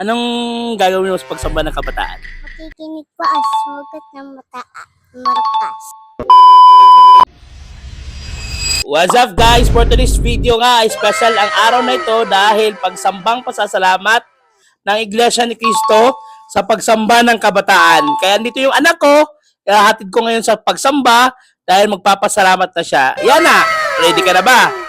Anong gagawin mo sa pagsamba ng kabataan? Makikinig ko ang sugat ng markas. What's up guys? For today's video nga, special ang araw na ito dahil pagsambang pasasalamat ng Iglesia ni Cristo sa pagsamba ng kabataan. Kaya dito yung anak ko, hatid ko ngayon sa pagsamba dahil magpapasalamat na siya. Yan na! Ready ka na ba?